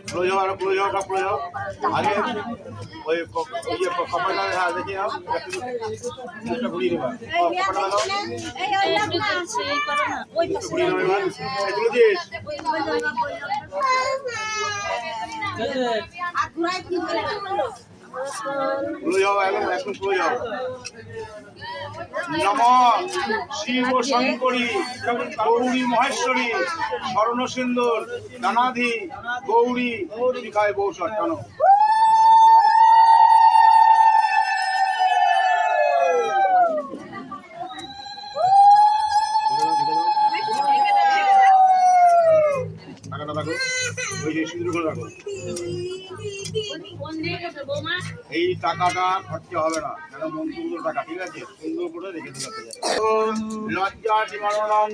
খুলে যাও, খুলে যাও, সব খুলে যাও। আগে ওই কপালটা হ্যাঁ দেখি নাও, একটু ঘুরিয়ে দেবা। কপালটা দাও। ঘুরিয়ে দেবা এবার। এগুলো দিস। খুলে যাও, একদম খুলে যাও। নম শিব শঙ্করী গৌরী মহেশ্বরী স্বর্ণ সিন্দুর দানাধি গৌরী শিখায় বৌসর টানো। টাকাটা রাখো, ওই যে সিঁদুর রাখো। এই টাকাটা খরচা হবে না, কেন মন্ত্রগুলো টাকা, ঠিক আছে? সুন্দর করে রেখে দিতে হবে। লজ্জা সীমানাম